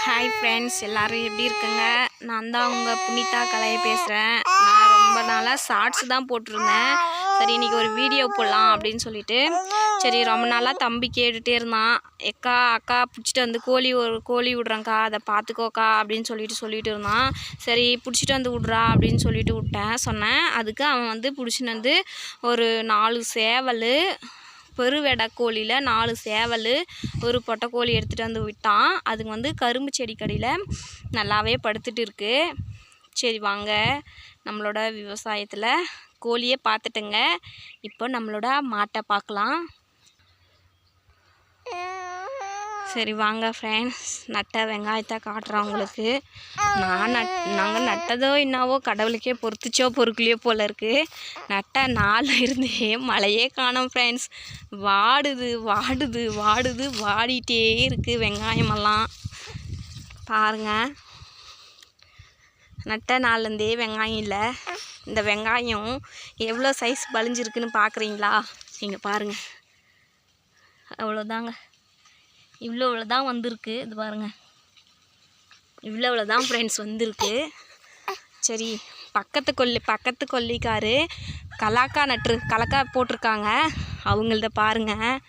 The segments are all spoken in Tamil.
ஹாய் ஃப்ரெண்ட்ஸ், எல்லோரும் எப்படி இருக்குங்க? நான் தான் உங்கள் புனிதா கலையை பேசுகிறேன். நான் ரொம்ப நாளாக ஷார்ட்ஸ் தான் போட்டிருந்தேன். சரி, இன்றைக்கி ஒரு வீடியோ போடலாம் அப்படின்னு சொல்லிட்டு, சரி ரொம்ப நாளாக தம்பி கேட்டுகிட்டே இருந்தான். அக்கா பிடிச்சிட்டு வந்து கோழி விட்றேங்க்கா, அதை பார்த்துக்கோக்கா அப்படின்னு சொல்லிட்டு இருந்தான். சரி பிடிச்சிட்டு வந்து விட்றா அப்படின்னு சொன்னேன். அதுக்கு அவன் வந்து பிடிச்சின்னு வந்து ஒரு 4 சேவல், பெருவெடை கோழியில் 4 சேவல், ஒரு பொட்டைக்கோழி எடுத்துகிட்டு வந்து விட்டான். அதுக்கு வந்து கரும்பு செடி கடியில் நல்லாவே படுத்துட்டு இருக்கு. சரி வாங்க, நம்மளோட விவசாயத்தில் கோழியே பார்த்துட்டுங்க. இப்போ நம்மளோட மாட்டை பார்க்கலாம். சரி வாங்க ஃப்ரெண்ட்ஸ், நட்ட வெங்காயத்தை காட்டுறோம் உங்களுக்கு. நாங்கள் நட்டதோ என்னவோ கடவுளுக்கே பொறுக்கலையோ போல் இருக்குது. நட்ட நாள் இருந்தே மழையே காணோம் ஃப்ரெண்ட்ஸ். வாடிட்டே இருக்குது வெங்காயமெல்லாம். பாருங்கள், நட்ட நாள்லேருந்தே வெங்காயம் இல்லை. இந்த வெங்காயம் எவ்வளோ சைஸ் பலிஞ்சிருக்குன்னு பார்க்குறீங்களா? நீங்கள் பாருங்கள், அவ்வளோதாங்க, இவ்வளோதான் வந்திருக்கு. இது பாருங்கள், இவ்வளோதான் ஃப்ரெண்ட்ஸ் வந்திருக்கு. சரி, பக்கத்து கொல்லிக்காரு கலக்கா போட்டிருக்காங்க. அவங்கள்ட்ட பாருங்கள்,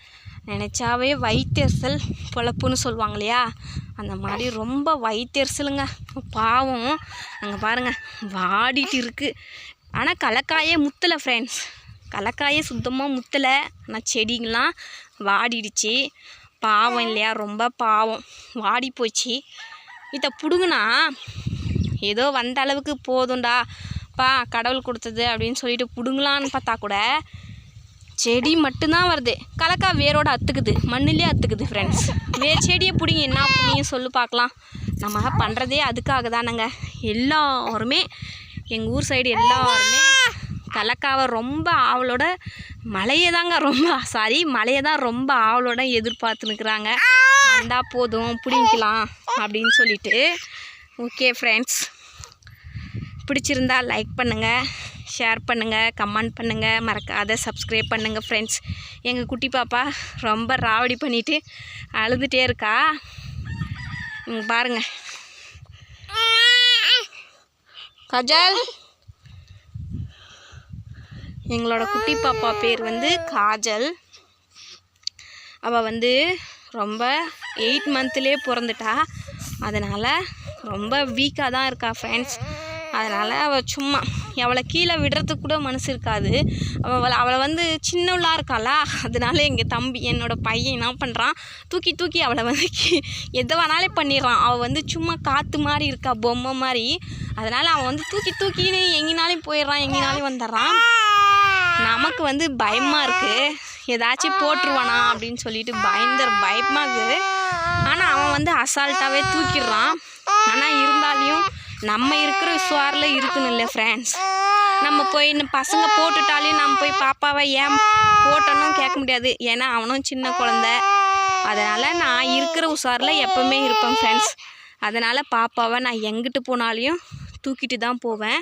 நினச்சாவே வயிற்றெரிச்சல் பொழப்புன்னு சொல்லுவாங்க இல்லையா, அந்த மாதிரி ரொம்ப வயிற்றெரிச்சலுங்க. பாவம், அங்கே பாருங்கள் வாடிட்டு இருக்குது. ஆனால் கலக்காயே முத்தலை ஃப்ரெண்ட்ஸ், கலக்காயே சுத்தமாக முத்தலை. ஆனால் செடிங்கெலாம் வாடிடுச்சு. பாவம் இல்லையா, ரொம்ப பாவம், வாடி போச்சு. இதை பிடுங்குனா ஏதோ வந்த அளவுக்கு போதும்டா கடவுள் கொடுத்தது அப்படின்னு சொல்லிட்டு பிடுங்கலான்னு பார்த்தா கூட செடி மட்டும்தான் வருது. கலக்கா வேரோட அத்துக்குது, மண்ணிலே அத்துக்குது ஃப்ரெண்ட்ஸ். செடியை பிடிங்க, என்ன புண்ணியம் சொல்லு பார்க்கலாம். நம்ம பண்ணுறதே அதுக்காக தானேங்க. எல்லாருமே எங்கள் ஊர் சைடு எல்லாருமே கலக்காவை ரொம்ப ஆவலோட மழையை தான் ரொம்ப ஆவலோட எதிர்பார்த்துன்னுக்குறாங்க. வந்தால் போதும் பிடிக்கலாம் அப்படின்னு சொல்லிட்டு. ஓகே ஃப்ரெண்ட்ஸ், பிடிச்சிருந்தா லைக் பண்ணுங்கள், ஷேர் பண்ணுங்கள், கமெண்ட் பண்ணுங்கள், மறக்காத சப்ஸ்கிரைப் பண்ணுங்கள் ஃப்ரெண்ட்ஸ். எங்கள் குட்டி பாப்பா ரொம்ப ராவடி பண்ணிவிட்டு அழுதுகிட்டே இருக்கா. பாருங்கள், கஜல், எங்களோட குட்டி பாப்பா பேர் வந்து காஜல். அவள் வந்து ரொம்ப 8 மந்த்லேயே பிறந்துட்டா. அதனால் ரொம்ப வீக்காக தான் இருக்கா ஃப்ரெண்ட்ஸ். அதனால் அவள் சும்மா அவளை கீழே விடுறதுக்கு கூட மனசு இருக்காது. அவளை வந்து சின்னவளாக இருக்காளா, அதனால எங்கள் தம்பி என்னோட பையன் என்ன பண்ணுறான், தூக்கி அவளை வந்து எதை வேணாலே பண்ணிடுறான். அவள் வந்து சும்மா காற்று மாதிரி இருக்கா, பொம்மை மாதிரி. அதனால் அவன் வந்து தூக்கின்னு எங்கேனாலையும் போயிடுறான், எங்கேனாலையும் வந்துடுறான். நமக்கு வந்து பயமாக இருக்குது, ஏதாச்சும் போட்டுருவானா அப்படின்னு சொல்லிட்டு பயமாக இருக்குது. ஆனால் அவன் வந்து அசால்ட்டாகவே தூக்கிடுறான். ஆனால் இருந்தாலையும் நம்ம இருக்கிற சுவாரில் இருக்கணும் இல்லை ஃப்ரெண்ட்ஸ். நம்ம போய் பசங்க போட்டுட்டாலையும் நம்ம போய் பாப்பாவை ஏன் போட்டணும் கேட்க முடியாது. ஏன்னா அவனும் சின்ன குழந்தை. அதனால் நான் இருக்கிற உஷாரில் எப்போவுமே இருப்பேன் ஃப்ரெண்ட்ஸ். அதனால் பாப்பாவை நான் எங்கிட்டு போனாலையும் தூக்கிட்டு தான் போவேன்.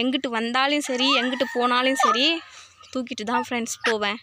எங்கிட்டு வந்தாலும் சரி, எங்கிட்டு போனாலும் சரி, தூக்கிட்டு தான் ஃப்ரெண்ட்ஸ் போவேன்.